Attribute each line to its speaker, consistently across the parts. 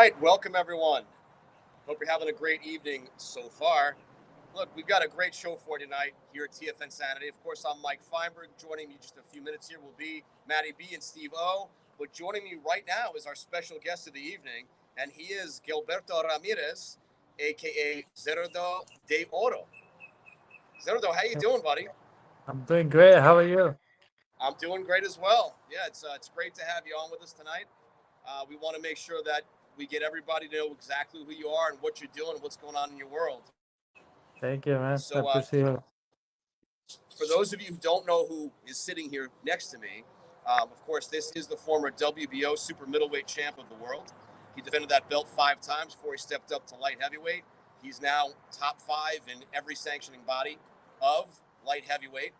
Speaker 1: right, welcome everyone. Hope you're having a great evening so far. Look, we've got a great show for you tonight here at TFN Sanity. Of course, I'm Mike Feinberg. Joining me just a few minutes here will be Matty B and Steve O. But joining me right now is our special guest of the evening, and he is Gilberto Ramirez, aka Zurdo de Oro. Zurdo, how you doing, buddy?
Speaker 2: I'm doing great. How are you?
Speaker 1: I'm doing great as well. Yeah, it's great to have you on with us tonight. We want to make sure that we get everybody to know exactly who you are and what you're doing, what's going on in your world.
Speaker 2: Thank you, man.
Speaker 1: So,
Speaker 2: I appreciate it.
Speaker 1: for those of you who don't know who is sitting here next to me, of course, this is the former WBO super middleweight champ of the world. He defended that belt 5 times before he stepped up to light heavyweight. He's now top 5 in every sanctioning body of light heavyweight,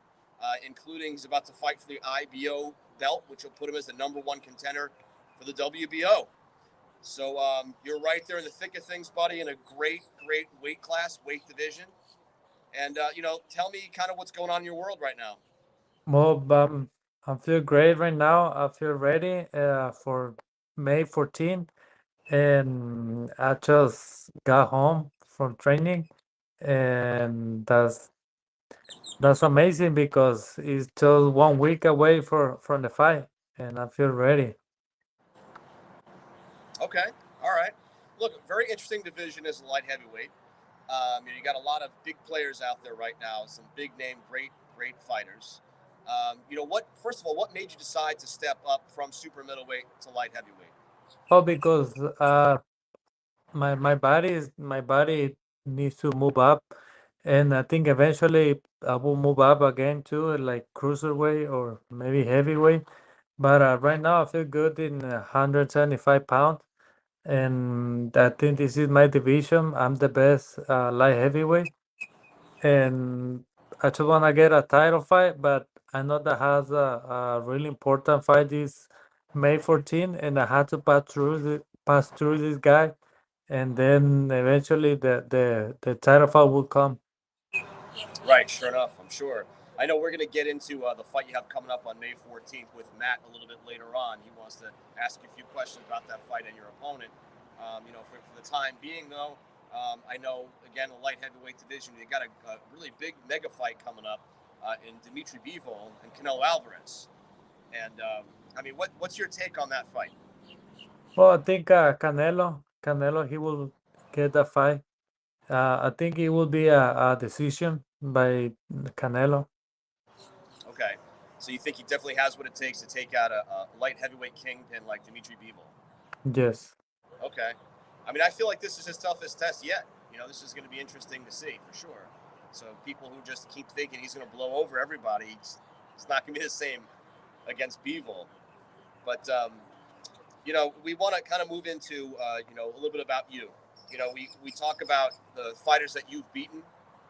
Speaker 1: including he's about to fight for the IBO belt, which will put him as the #1 contender for the WBO. So you're right there in the thick of things, buddy, in a great weight class, weight division. And, tell me kind of what's going on in your world right now.
Speaker 2: Well, I feel great right now. I feel ready for May 14th, and I just got home from training, and that's amazing because it's just 1 week away from the fight, and I feel ready.
Speaker 1: Okay. All right. Look, very interesting division as a light heavyweight. You got a lot of big players out there right now, some big name, great fighters. What? First of all, what made you decide to step up from super middleweight to light heavyweight?
Speaker 2: Oh, because my body needs to move up, and I think eventually I will move up again to like cruiserweight or maybe heavyweight. But right now I feel good in 175 pounds, and I think this is my division. I'm the best light heavyweight, and I just want to get a title fight. But I know that has a really important fight this May 14, and I had to pass through this guy, and then eventually the title fight will come.
Speaker 1: Right. Sure enough, I'm sure. I know we're going to get into the fight you have coming up on May 14th with Matt a little bit later on. He wants to ask you a few questions about that fight and your opponent. For the time being, though, I know, again, the light heavyweight division, you got a really big mega fight coming up in Dimitri Bivol and Canelo Alvarez. And, what's your take on that fight?
Speaker 2: Well, I think Canelo, he will get the fight. I think it will be a decision by Canelo.
Speaker 1: Okay. So you think he definitely has what it takes to take out a light heavyweight kingpin like Dimitri Bivol?
Speaker 2: Yes.
Speaker 1: Okay. I feel like this is his toughest test yet. This is going to be interesting to see for sure. So people who just keep thinking he's going to blow over everybody, it's not going to be the same against Bivol. But we want to kind of move into a little bit about you. We talk about the fighters that you've beaten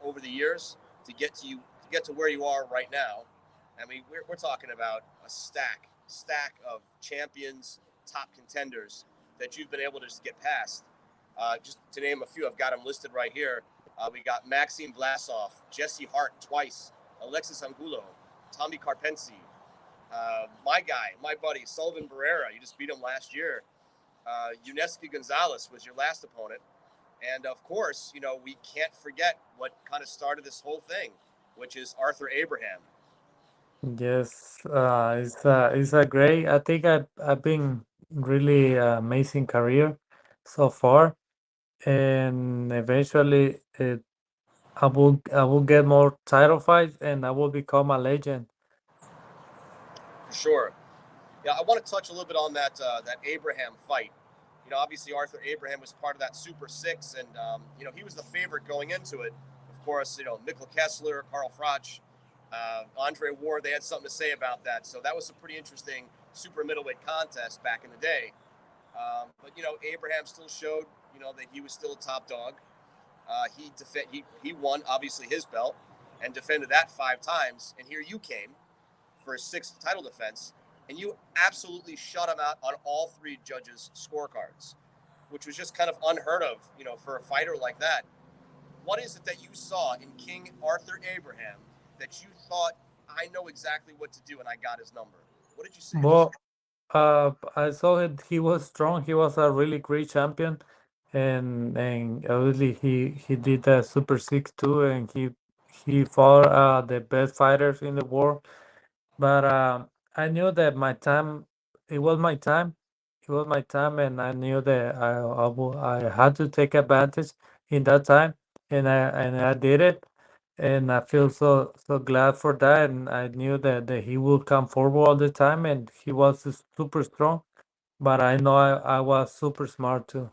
Speaker 1: over the years to get to where you are right now. We're talking about a stack of champions, top contenders that you've been able to just get past. Just to name a few, I've got them listed right here. We got Maxime Vlasov, Jesse Hart twice, Alexis Angulo, Tommy Karpensi, my guy, my buddy, Sullivan Barrera. You just beat him last year. Unesco Gonzalez was your last opponent. And of course, we can't forget what kind of started this whole thing, which is Arthur Abraham.
Speaker 2: Yes. It's a great. I think I've been really amazing career so far, and eventually I will get more title fights, and I will become a legend.
Speaker 1: For sure. Yeah, I want to touch a little bit on that Abraham fight. Obviously Arthur Abraham was part of that Super Six, and he was the favorite going into it. Of course, Mikkel Kessler, Carl Froch, Andre Ward. They had something to say about that. So that was a pretty interesting super middleweight contest back in the day. But Abraham still showed that he was still a top dog. He won obviously his belt and defended that 5 times. And here you came for his 6th title defense, and you absolutely shut him out on all 3 judges' scorecards, which was just kind of unheard of, for a fighter like that. What is it that you saw in King Arthur Abraham that you thought, I know exactly what to do and I got his number? What did you see?
Speaker 2: Well, I saw it. He was strong. He was a really great champion, and obviously he did a Super Six too, and he fought the best fighters in the world. But I knew that my time, it was my time, it was my time, and I knew that I had to take advantage in that time, and I did it, and I feel so glad for that, and I knew that he would come forward all the time, and he was super strong, but I know I was super smart too.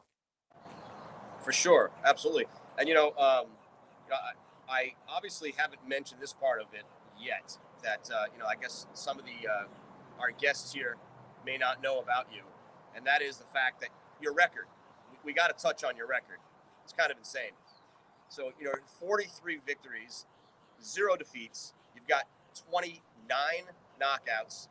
Speaker 1: For sure, absolutely. And I obviously haven't mentioned this part of it yet. That I guess some of the our guests here may not know about you, and that is the fact that your record. We got to touch on your record. It's kind of insane. So 43 victories, zero defeats. You've got 29 knockouts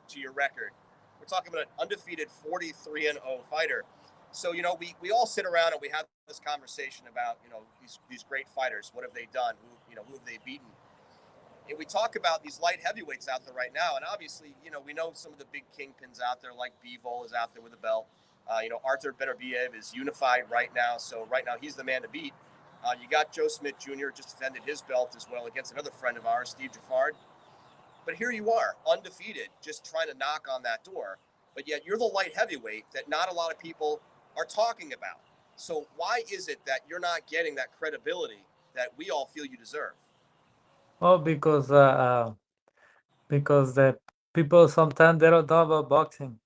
Speaker 1: to your record. We're talking about an undefeated 43-0 fighter. So we all sit around and we have this conversation about these great fighters. What have they done? Who have they beaten? And we talk about these light heavyweights out there right now, and obviously we know some of the big kingpins out there, like Bivol is out there with a belt. Arthur Beterbiev is unified right now, so right now he's the man to beat. You got Joe Smith Jr. just defended his belt as well against another friend of ours, Steve Jaffard. But here you are, undefeated, just trying to knock on that door. But yet you're the light heavyweight that not a lot of people are talking about. So why is it that you're not getting that credibility that we all feel you deserve?
Speaker 2: Oh, because that people sometimes they don't know about boxing.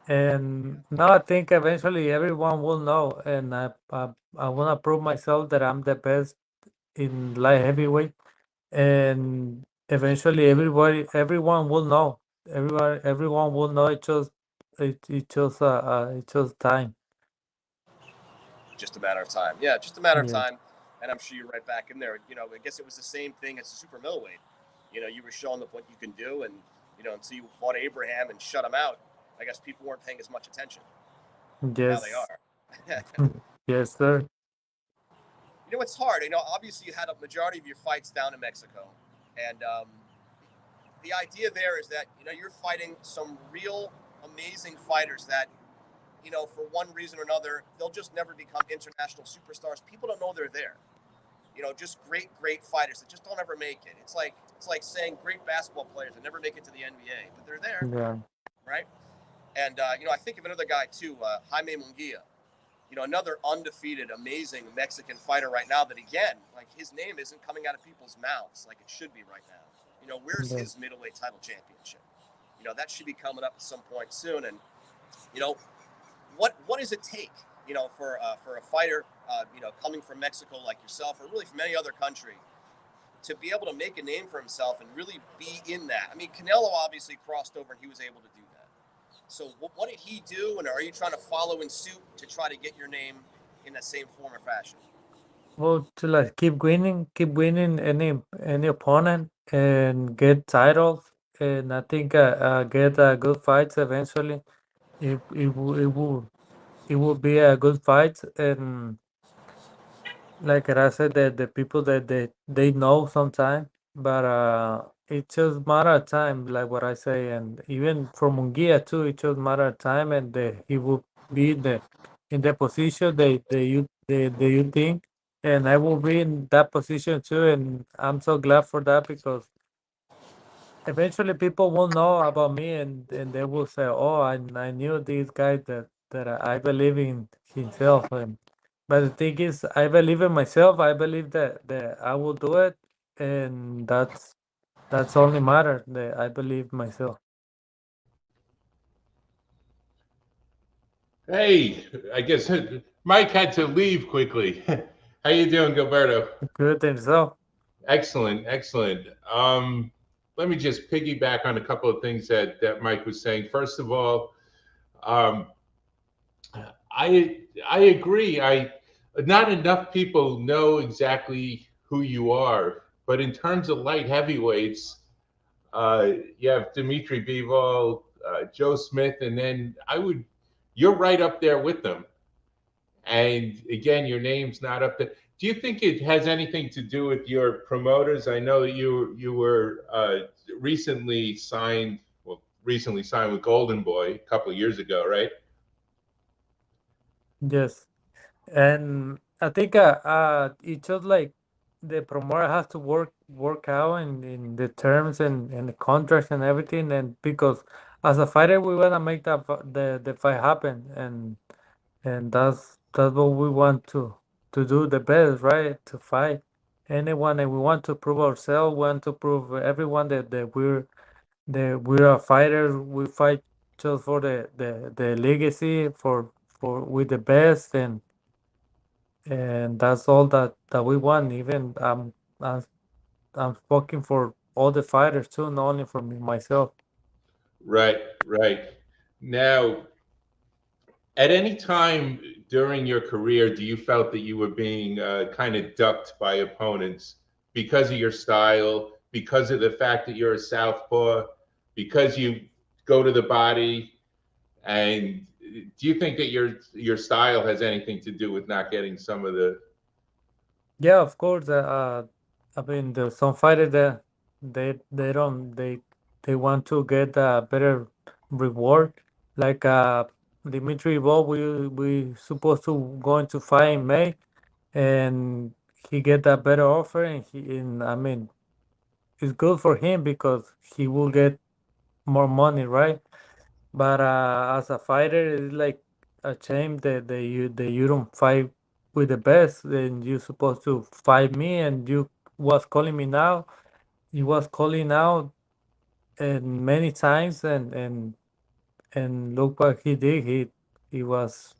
Speaker 2: And now I think eventually everyone will know, and I want to prove myself that I'm the best in light heavyweight, and eventually everyone will know. Everyone will know. It just time.
Speaker 1: Just a matter of time. Yeah, just a matter of
Speaker 2: Yes,
Speaker 1: time. And I'm sure you're right back in there. I guess it was the same thing as the super middleweight. You were showing them what you can do, and until you fought Abraham and shut him out, I guess people weren't paying as much attention. Now they
Speaker 2: yes,
Speaker 1: are.
Speaker 2: yes, sir.
Speaker 1: It's hard. Obviously you had a majority of your fights down in Mexico, and the idea there is that you're fighting some real amazing fighters that for one reason or another they'll just never become international superstars. People don't know they're there. Just great fighters that just don't ever make it. It's like saying great basketball players that never make it to the NBA, but they're there,
Speaker 2: Yeah,
Speaker 1: right? And I think of another guy too, Jaime Munguia. Another undefeated, amazing Mexican fighter right now. That again, like his name isn't coming out of people's mouths like it should be right now. Where's
Speaker 2: yeah.
Speaker 1: his middleweight title championship? That should be coming up at some point soon. And you know, what does it take? For a fighter, coming from Mexico like yourself, or really from any other country, to be able to make a name for himself and really be in that. I mean, Canelo obviously crossed over and he was able to do that. So what did he do, and are you trying to follow in suit to try to get your name in that same form or fashion?
Speaker 2: Well, to like keep winning any opponent and get titles, and I think get good fights eventually. It will be a good fight, and like I said, the people that they know sometime, but it just matter of time, like what I say, and even for Mungia too, it just matter of time, and he will be in the position that you think, and I will be in that position too, and I'm so glad for that because eventually people will know about me, and they will say, "Oh, I knew this guy that I believe in himself." And but the thing is, I believe in myself. I believe that I will do it, and that's only matter. That I believe myself.
Speaker 3: Hey, I guess Mike had to leave quickly. How you doing, Gilberto?
Speaker 2: Good in yourself.
Speaker 3: Excellent, excellent. Let me just piggyback on a couple of things that Mike was saying. First of all, um, I agree. I Not enough people know exactly who you are, but in terms of light heavyweights, you have Dimitri Bivol, Joe Smith, and then you're right up there with them. And again, your name's not up there. Do you think it has anything to do with your promoters? I know that you were recently signed, well, recently signed with Golden Boy a couple of years ago, right?
Speaker 2: Yes. And I think it's just like the promoter has to work out in the terms and the contracts and everything. And because as a fighter, we wanna make the fight happen, and that's what we want to do the best, right? To fight anyone, and we want to prove ourselves. We want to prove everyone that we're a fighter. We fight just for the legacy for with the best and that's all that we want. Even I'm I'm speaking for all the fighters too, not only for me myself.
Speaker 3: Right, right. Now, at any time during your career, do you felt that you were being kind of ducked by opponents because of your style, because of the fact that you're a southpaw, because you go to the body? And do you think that your style has anything to do with not getting some of the?
Speaker 2: Yeah, of course. I mean, there's some fighters that they don't they want to get a better reward. Like Dimitri Ball, we supposed to going to fight in May, and he get a better offer, and I mean, it's good for him because he will get more money, right? But as a fighter, it's like a shame that you don't fight with the best, and you supposed to fight me, and you was calling me now. You was calling out and many times, and look what he did. He was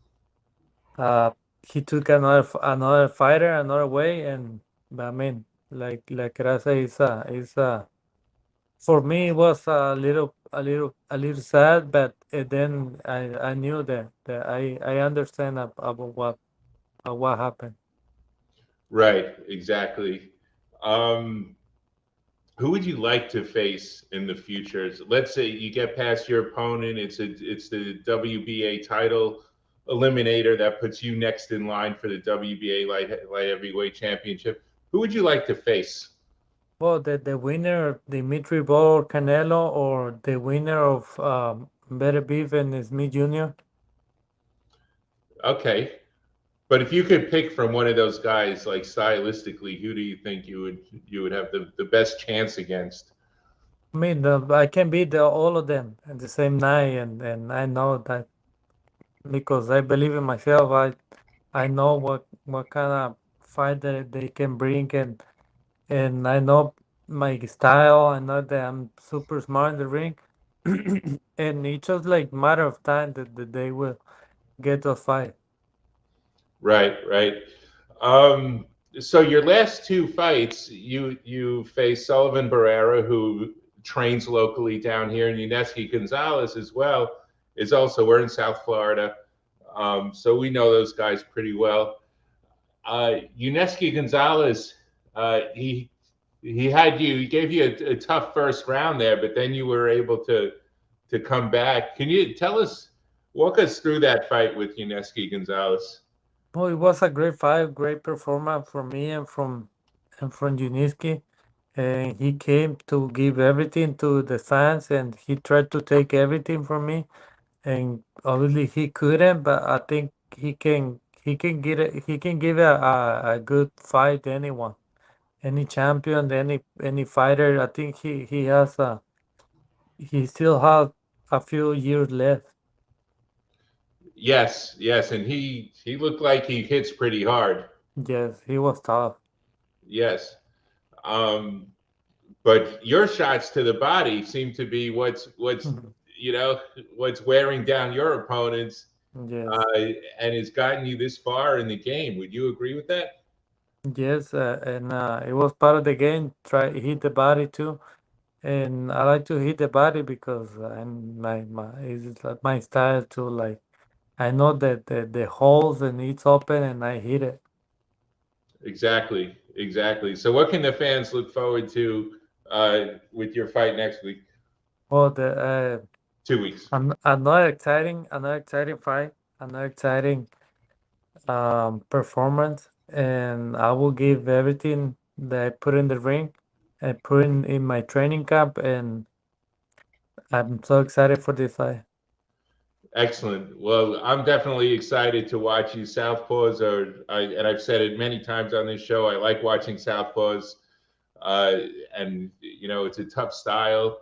Speaker 2: uh he took another fighter another way, and I mean, like I say, it's a for me, it was a little sad, but then I knew that I understand about what happened.
Speaker 3: Right, exactly. Um, who would you like to face in the future? Let's say you get past your opponent. It's the WBA title eliminator that puts you next in line for the WBA light heavyweight championship. Who would you like to face?
Speaker 2: Well, the winner, Dimitri Ball or Canelo, or the winner of Better Beef and Smith Jr.
Speaker 3: Okay, but if you could pick from one of those guys, like stylistically, who do you think you would have the best chance against?
Speaker 2: I mean, I can beat all of them at the same night, and I know that because I believe in myself. I know what kind of fight that they can bring, and I know my style. I know that I'm super smart in the ring, and it's just like matter of time that they will get to a fight.
Speaker 3: Right, right. Um, so your last two fights, you face Sullivan Barrera, who trains locally down here, and Yuneski Gonzalez as well is also. We're in South Florida, so we know those guys pretty well. Yuneski Gonzalez, he had you. He gave you a tough first round there, but then you were able to come back. Can you walk us through that fight with Yuneski Gonzalez?
Speaker 2: Well, it was a great fight, great performance from me and from Uniski. And he came to give everything to the fans, and he tried to take everything from me. And obviously he couldn't, but I think he can give a good fight to anyone, any champion, any fighter. I think he still has a few years left.
Speaker 3: Yes, yes, and he looked like he hits pretty hard.
Speaker 2: Yes, he was tough.
Speaker 3: Yes, um, but your shots to the body seem to be what's
Speaker 2: Mhm.
Speaker 3: you know what's wearing down your opponents,
Speaker 2: Yes,
Speaker 3: uh, and has gotten you this far in the game. Would you agree with that?
Speaker 2: yes, and it was part of the game. Try hit the body too, and I like to hit the body because my it's like my style too. Like I know that the holes and it's open and I hit it.
Speaker 3: Exactly, exactly. So, what can the fans look forward to with your fight next week?
Speaker 2: Oh, the
Speaker 3: 2 weeks.
Speaker 2: another exciting fight, another exciting performance, and I will give everything that I put in the ring, I put in my training camp, and I'm so excited for this fight.
Speaker 3: Excellent. Well, I'm definitely excited to watch you. Southpaws and I've said it many times on this show, I like watching Southpaws. Uh, and, it's a tough style.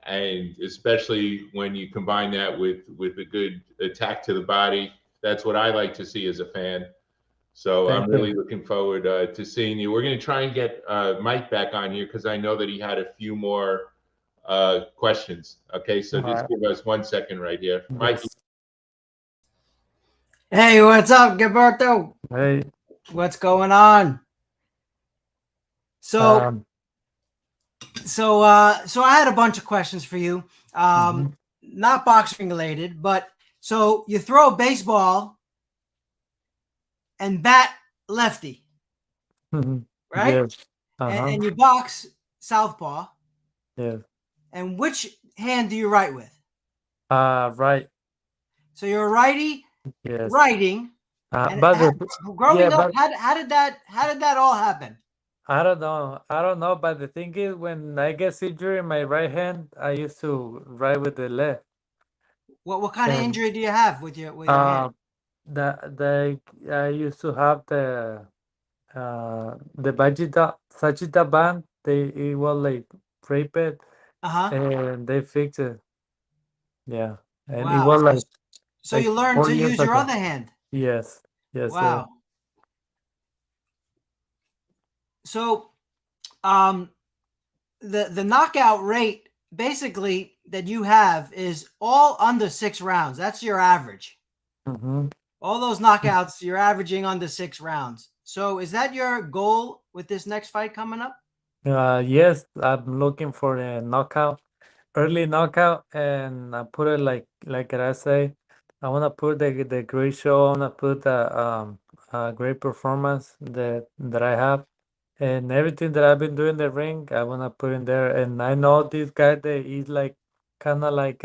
Speaker 3: And especially when you combine that with a good attack to the body, that's what I like to see as a fan. So I'm
Speaker 2: Thank
Speaker 3: really
Speaker 2: you.
Speaker 3: looking forward to seeing you. We're going to try and get Mike back on here because I know that he had a few more questions. Okay, so
Speaker 2: All
Speaker 3: just
Speaker 2: right.
Speaker 3: give us 1 second right here. Mike.
Speaker 2: Yes.
Speaker 4: Hey, what's up, Gilberto?
Speaker 2: Hey.
Speaker 4: What's going on? So,
Speaker 2: Um.
Speaker 4: so I had a bunch of questions for you.
Speaker 2: Mhm.
Speaker 4: Not boxing related, but so you throw a baseball and bat lefty, right?
Speaker 2: Yes. Uh-huh.
Speaker 4: And you box southpaw.
Speaker 2: Yes.
Speaker 4: And which hand do you write with?
Speaker 2: Right.
Speaker 4: So you're a righty,
Speaker 2: Yes.
Speaker 4: writing. And
Speaker 2: But
Speaker 4: growing up,
Speaker 2: but
Speaker 4: how did that all happen?
Speaker 2: I don't know. I don't know. But the thing is, when I get injury in my right hand, I used to write with the left.
Speaker 4: What kind of
Speaker 2: And
Speaker 4: injury do you have with your hand?
Speaker 2: the I used to have the Sajida band. It was like raped
Speaker 4: Uh-huh.
Speaker 2: and they fixed it. Yeah, and it
Speaker 4: Wow.
Speaker 2: was
Speaker 4: So
Speaker 2: like
Speaker 4: you learned
Speaker 2: 4
Speaker 4: to
Speaker 2: years
Speaker 4: use your
Speaker 2: ago.
Speaker 4: other hand.
Speaker 2: Yes, yes, sir.
Speaker 4: Wow. So the knockout rate basically that you have is all under 6 rounds. That's your average.
Speaker 2: Mm-hmm.
Speaker 4: All those knockouts, you're averaging under 6 rounds. So is that your goal with this next fight coming up?
Speaker 2: Yes, I'm looking for a knockout, early knockout, and I put it like I say, I want to put the great show. I want to put the great performance that I have, and everything that I've been doing in the ring. I want to put in there, and I know this guy that he's like kind of like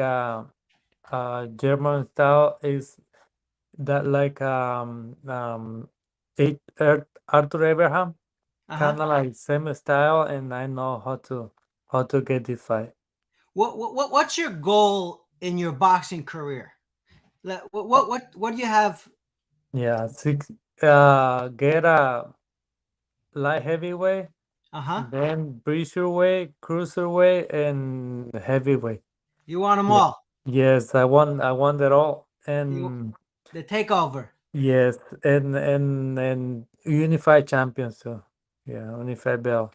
Speaker 2: German style is that like Arthur Abraham
Speaker 4: Uh-huh.
Speaker 2: kind of like same style, and I know how to get this fight.
Speaker 4: What's your goal in your boxing career? What do you have?
Speaker 2: Yeah, get a light heavyweight,
Speaker 4: Uh-huh.
Speaker 2: then cruiserweight, and heavyweight.
Speaker 4: You want them
Speaker 2: Yeah.
Speaker 4: all.
Speaker 2: Yes, I want it all,
Speaker 4: You
Speaker 2: and
Speaker 4: the takeover.
Speaker 2: yes, and unified champions too. Yeah, unified belt.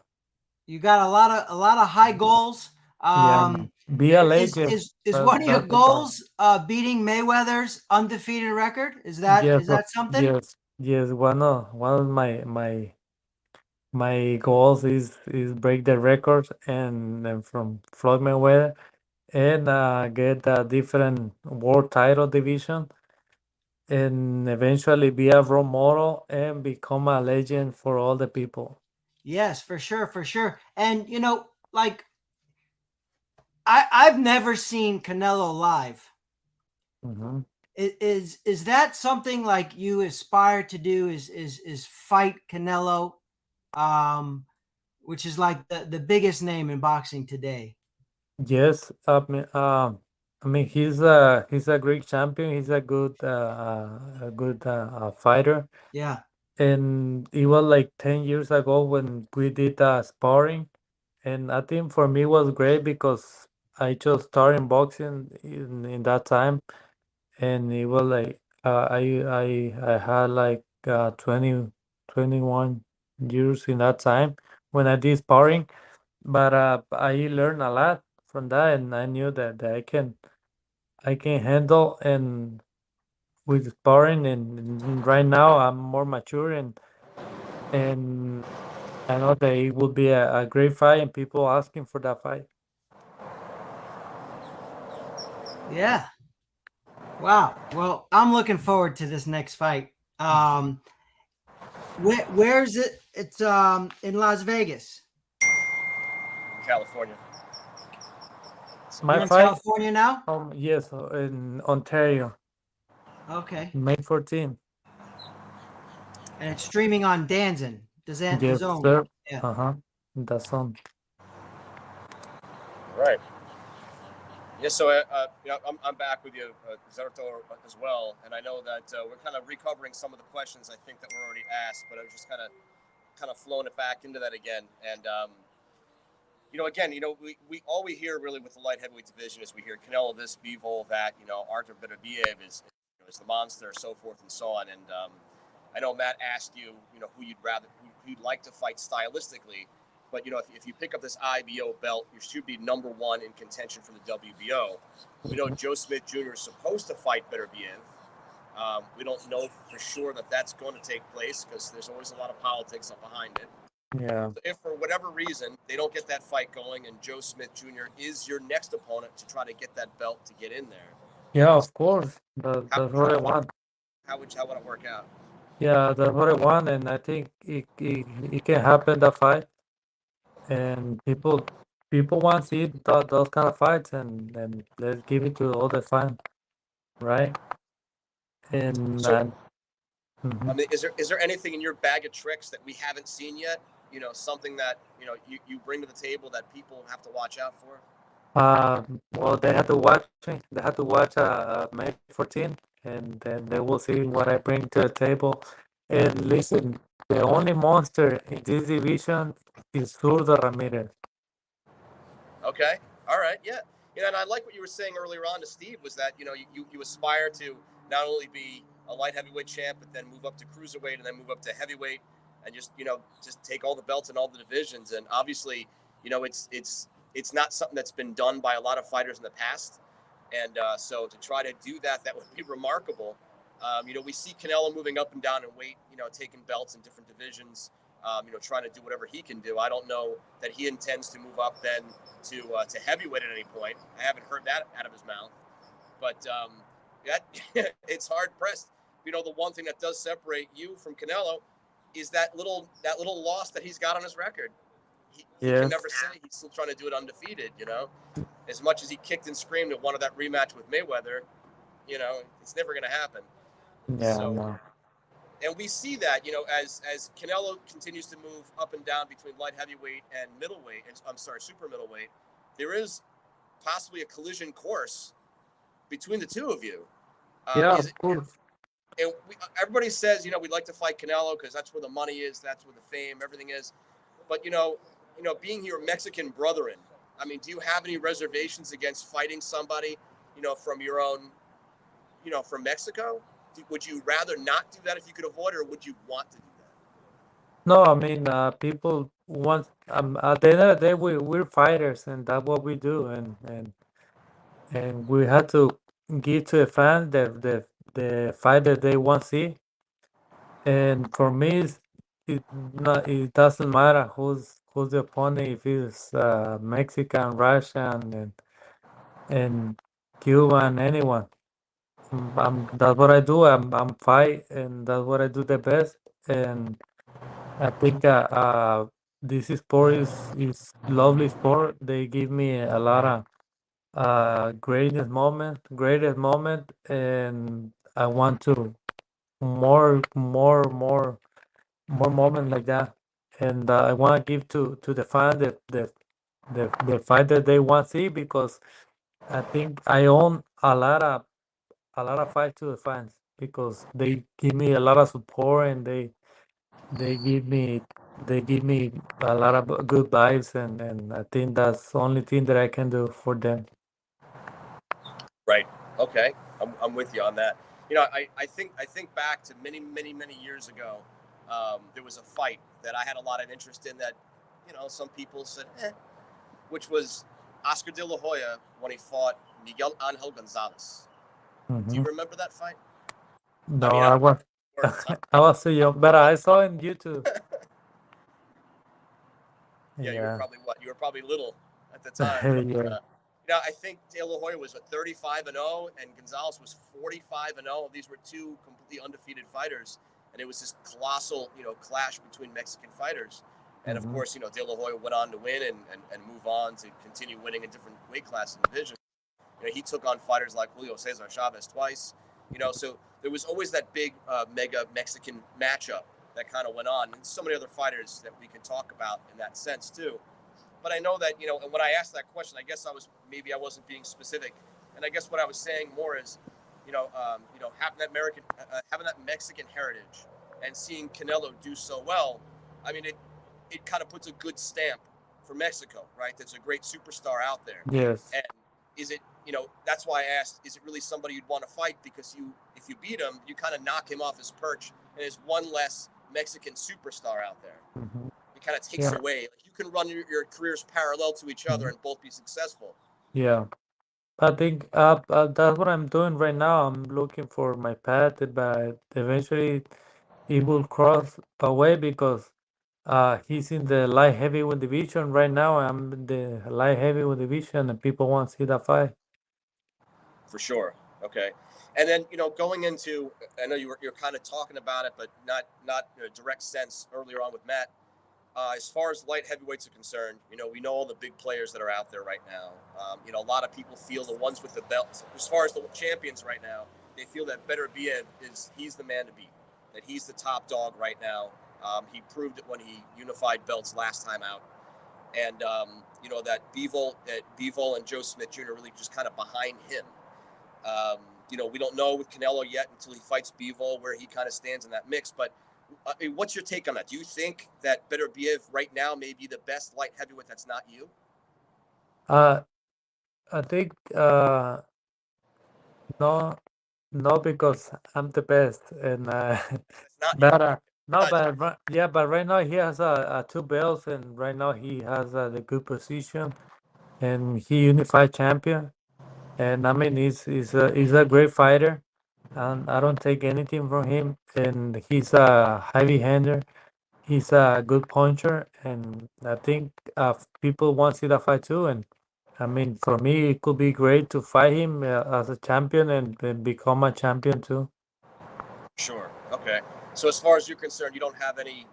Speaker 4: You got a lot of high goals.
Speaker 2: Yeah, be a legend.
Speaker 4: Is one of your
Speaker 2: That's the part.
Speaker 4: goals beating Mayweather's undefeated record? Is
Speaker 2: Yes,
Speaker 4: that something?
Speaker 2: yes. One of my goals is break the records and from Floyd Mayweather and get a different world title division and eventually be a role model and become a legend for all the people.
Speaker 4: Yes, for sure, for sure. And like I've never seen Canelo live.
Speaker 2: Hmm.
Speaker 4: Is that something like you aspire to do? Is fight Canelo, which is like the biggest name in boxing today?
Speaker 2: Yes, I mean he's a great champion. He's a good fighter.
Speaker 4: Yeah.
Speaker 2: And it was like 10 years ago when we did sparring. And I think for me it was great because I just started boxing in that time. And it was like I had like 21 years in that time when I did sparring. But I learned a lot from that, and I knew that I can handle and with sparring. And right now I'm more mature and I know that it will be a great fight, and people asking for that fight.
Speaker 4: Yeah. Wow. Well, I'm looking forward to this next fight. Where's it? It's in Las Vegas.
Speaker 1: California.
Speaker 2: My
Speaker 4: You're in
Speaker 2: fight,
Speaker 4: California now?
Speaker 2: yes, in Ontario,
Speaker 4: Okay.
Speaker 2: May 14th.
Speaker 4: And it's streaming on Danzon.
Speaker 2: Yes,
Speaker 4: DAZN.
Speaker 2: sir.
Speaker 4: Yeah.
Speaker 2: Uh-huh. That's on.
Speaker 1: Right. Yeah, so I'm back with you, Zurdo, as well, and I know that we're kind of recovering some of the questions I think that were already asked, but I was just kind of flowing it back into that again. And again, we all we hear really with the light heavyweight division is we hear Canelo this, Bivol that, Artur Beterbiev is the monster, so forth and so on. And I know Matt asked you, who you'd like to fight stylistically. But, if you pick up this IBO belt, you should be number one in contention for the WBO. We know Joe Smith Jr. is supposed to fight Beterbiev. We don't know for sure that that's going to take place because there's always a lot of politics up behind it.
Speaker 2: Yeah.
Speaker 1: So if for whatever reason they don't get that fight going and Joe Smith Jr. is your next opponent to try to get that belt to get in there.
Speaker 2: Yeah, of course. That's what I want.
Speaker 1: How would it work out?
Speaker 2: Yeah, that's what I want, and I think it can happen, that fight. And people want to see those kind of fights, and let's give it to all the fans, right? And
Speaker 1: So,
Speaker 2: mhm.
Speaker 1: I mean, is there anything in your bag of tricks that we haven't seen yet? Something that you bring to the table that people have to watch out for.
Speaker 2: Well, they have to watch me. They have to watch May 14, and then they will see what I bring to the table. And listen, the only monster in this division is Zurdo Ramirez.
Speaker 1: Okay. All right. Yeah. And I like what you were saying earlier on to Steve was that, you aspire to not only be a light heavyweight champ, but then move up to cruiserweight and then move up to heavyweight and just take all the belts in all the divisions. And obviously, it's not something that's been done by a lot of fighters in the past. And so to try to do that would be remarkable. We see Canelo moving up and down in weight, taking belts in different divisions. Trying to do whatever he can do. I don't know that he intends to move up then to heavyweight at any point. I haven't heard that out of his mouth. But it's hard pressed. The one thing that does separate you from Canelo is that little loss that he's got on his record. He can never say he's still trying to do it undefeated. As much as he kicked and screamed and wanted that rematch with Mayweather, it's never going to happen.
Speaker 2: Yeah,
Speaker 1: So,
Speaker 2: no.
Speaker 1: And we see that, as Canelo continues to move up and down between light heavyweight and middleweight, super middleweight, there is possibly a collision course between the two of you.
Speaker 2: Yeah, of course.
Speaker 1: And everybody says, we'd like to fight Canelo because that's where the money is, that's where the fame, everything is. But, being your Mexican brethren, I mean, do you have any reservations against fighting somebody, from your own, from Mexico? Would you rather not do that if you could avoid it, or would you want to do that?
Speaker 2: No, I mean, people want. At the end of the day, we're fighters, and that's what we do, and we have to give to the fans the fight that they want to see. And for me, it doesn't matter who's the opponent, if it's Mexican, Russian, and Cuban, anyone. That's what I do. I'm fight, and that's what I do the best. And I think this sport is lovely sport. They give me a lot of greatest moment, and I want to more moment like that. And I want to give to the fan the fight that they want to see, because I think I own a lot of fight to the fans, because they give me a lot of support, and they give me a lot of good vibes, and I think that's the only thing that I can do for them.
Speaker 1: Right. Okay. I'm with you on that. I think back to many years ago. There was a fight that I had a lot of interest in that, some people said, which was Oscar De La Hoya when he fought Miguel Angel Gonzalez. Do you remember that fight?
Speaker 2: No,
Speaker 1: I mean,
Speaker 2: I was I was too young, but I saw it on YouTube.
Speaker 1: Yeah, you
Speaker 2: Yeah.
Speaker 1: were probably little at the time.
Speaker 2: Yeah.
Speaker 1: I think De La Hoya was 35-0, and Gonzalez was 45-0. These were two completely undefeated fighters, and it was this colossal, clash between Mexican fighters. And of course, De La Hoya went on to win and move on to continue winning in different weight classes and divisions. He took on fighters like Julio Cesar Chavez twice. So there was always that big mega Mexican matchup that kind of went on, and so many other fighters that we can talk about in that sense too. But I know that, and when I asked that question, I guess I wasn't being specific. And I guess what I was saying more is, having that Mexican heritage and seeing Canelo do so well, I mean, it kind of puts a good stamp for Mexico, right? There's a great superstar out there.
Speaker 2: Yes.
Speaker 1: And is it, that's why I asked, is it really somebody you'd want to fight? Because if you beat him, you kind of knock him off his perch, and there's one less Mexican superstar out there.
Speaker 2: Mm-hmm.
Speaker 1: It kind of takes away. Like, you can run your careers parallel to each other and both be successful.
Speaker 2: Yeah. I think that's what I'm doing right now. I'm looking for my path, but eventually it will cross away because he's in the light heavyweight division right now. I'm in the light heavyweight division, and people want to see that fight.
Speaker 1: For sure. Okay. And then, going into, I know you're kind of talking about it, but not in a direct sense earlier on with Matt. As far as light heavyweights are concerned, we know all the big players that are out there right now. A lot of people feel the ones with the belts, as far as the champions right now, they feel that Beterbiev he's the man to beat, that he's the top dog right now. He proved it when he unified belts last time out. And, that Bivol and Joe Smith Jr. really just kind of behind him. We don't know with Canelo yet until he fights Bivol where he kind of stands in that mix, but I mean, what's your take on that? Do you think that Beterbiev right now may be the best light heavyweight that's not you?
Speaker 2: I think no, because I'm the best, and
Speaker 1: It's not
Speaker 2: but no, but but right now he has 2 belts, and right now he has the good position, and he unified champion, and I mean he's a great fighter, and I don't take anything from him, and he's a heavy hander. He's a good puncher, and I think people want to see that fight too. And I mean, for me, it could be great to fight him as a champion and become a champion too.
Speaker 1: Sure. Okay. So as far as you're concerned, you don't have any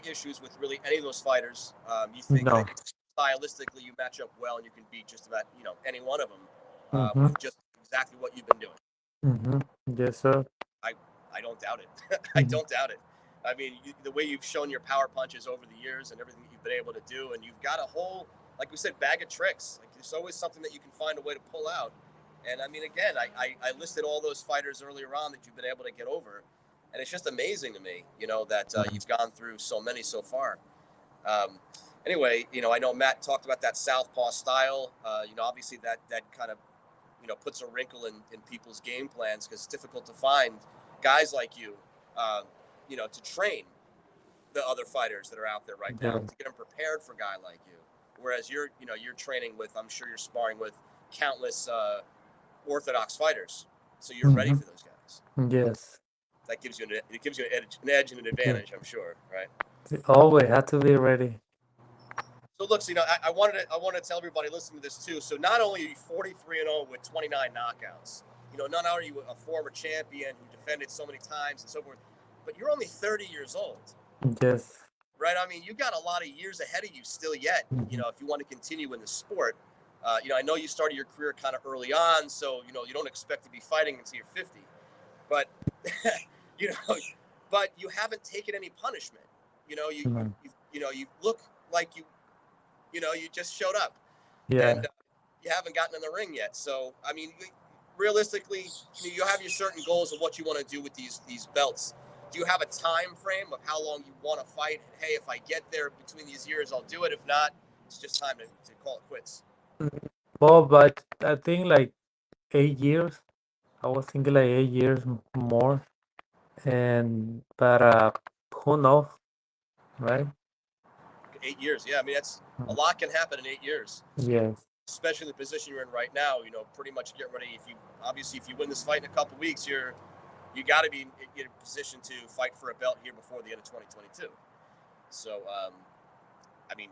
Speaker 1: issues with really any of those fighters. You think
Speaker 2: No.
Speaker 1: that stylistically you match up well and you can beat just about any one of them
Speaker 2: Mm-hmm.
Speaker 1: with just exactly what you've been doing.
Speaker 2: Mm-hmm. Yes, sir.
Speaker 1: I don't doubt it. I don't doubt it. I mean, the way you've shown your power punches over the years and everything that you've been able to do, and you've got a whole, like we said, bag of tricks. Like, there's always something that you can find a way to pull out. And I mean, again, I listed all those fighters earlier on that you've been able to get over, and it's just amazing to me, that you've gone through so many so far. Anyway, I know Matt talked about that southpaw style. Obviously that kind of, puts a wrinkle in people's game plans because it's difficult to find guys like you, to train the other fighters that are out there right now, to get them prepared for a guy like you. Whereas you're training with, I'm sure you're sparring with countless orthodox fighters, so you're ready for those guys.
Speaker 2: Yes.
Speaker 1: That gives you an edge and an advantage, I'm sure, right?
Speaker 2: Always have to be ready.
Speaker 1: So look, I wanted to tell everybody listening to this too. So not only are you 43-0 with 29 knockouts, not only are you a former champion who defended so many times and so forth, but you're only 30 years old.
Speaker 2: Yes.
Speaker 1: Right? I mean, you got a lot of years ahead of you still yet, if you want to continue in the sport. I know you started your career kind of early on, so, you don't expect to be fighting until you're 50. But, but you haven't taken any punishment. You look like you just showed up.
Speaker 2: Yeah.
Speaker 1: And you haven't gotten in the ring yet. So, I mean, realistically, you have your certain goals of what you want to do with these belts. Do you have a time frame of how long you want to fight? Hey, if I get there between these years, I'll do it. If not, it's just time to call it quits.
Speaker 2: Well, but I think like 8 years. I was thinking like 8 years more, but who knows, right?
Speaker 1: 8 years, yeah. I mean, that's a lot can happen in 8 years.
Speaker 2: Yes.
Speaker 1: Especially the position you're in right now. Pretty much get ready. If you win this fight in a couple of weeks, you got to be in a position to fight for a belt here before the end of 2022. So, I mean,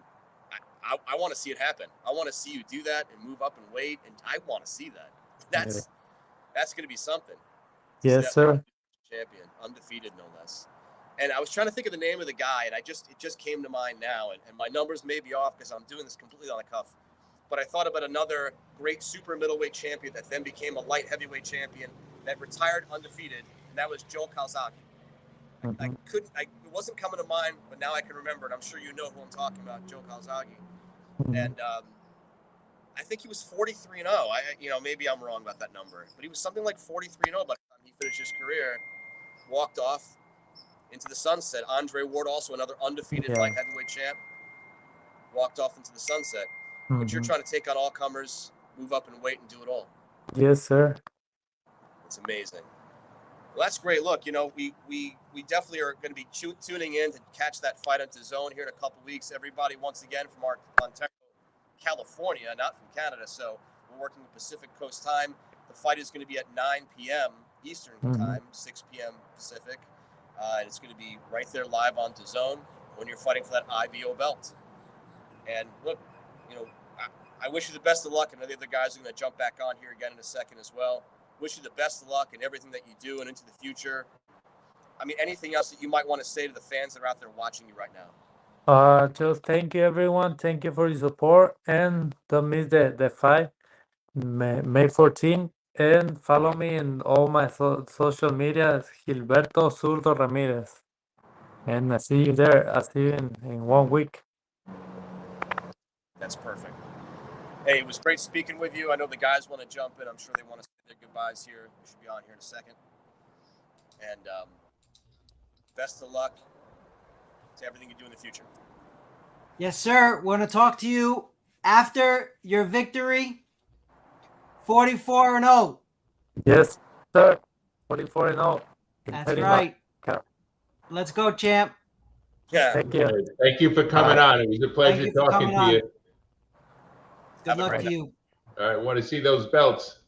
Speaker 1: I want to see it happen. I want to see you do that and move up in weight, and I want to see that. That's going to be something.
Speaker 2: Yes, sir.
Speaker 1: Champion, undefeated, no less. And I was trying to think of the name of the guy, and it just came to mind now. And my numbers may be off because I'm doing this completely on the cuff. But I thought about another great super middleweight champion that then became a light heavyweight champion that retired undefeated, and that was Joe Calzaghe. It wasn't coming to mind, but now I can remember, and I'm sure you know who I'm talking about, Joe Calzaghe. and I think he was 43-0. Maybe I'm wrong about that number, but he was something like 43-0 by the time he finished his career. Walked off into the sunset. Andre Ward, also another undefeated light heavyweight champ, walked off into the sunset. But you're trying to take on all comers, move up in weight, and do it all.
Speaker 2: Yes, sir.
Speaker 1: It's amazing. Well, that's great. Look, we definitely are going to be tuning in to catch that fight on DAZN here in a couple weeks. Everybody, once again, from our Ontario, California, not from Canada. So we're working with Pacific Coast time. The fight is going to be at 9 p.m. Eastern time, 6 p.m. Pacific. And it's going to be right there live on DAZN when you're fighting for that IBO belt. And look, I wish you the best of luck. And the other guys are going to jump back on here again in a second as well. Wish you the best of luck in everything that you do and into the future. I mean, anything else that you might want to say to the fans that are out there watching you right now?
Speaker 2: Just thank you, everyone. Thank you for your support. And don't miss the fight, May 14th. And follow me in all my social media, Gilberto Zurdo Ramirez. And I see you there. I'll see you in 1 week.
Speaker 1: That's perfect. Hey, it was great speaking with you. I know the guys want to jump in. I'm sure they want to say their goodbyes here. We should be on here in a second. And best of luck to everything you do in the future.
Speaker 4: Yes, sir. Want to talk to you after your victory. 44-0.
Speaker 2: Yes, sir. 44-0.
Speaker 4: That's right. Let's go, champ.
Speaker 1: Yeah.
Speaker 2: Thank you.
Speaker 3: Thank you for coming on. It was a pleasure talking to you.
Speaker 4: Good luck to you.
Speaker 3: All right, want to see those belts.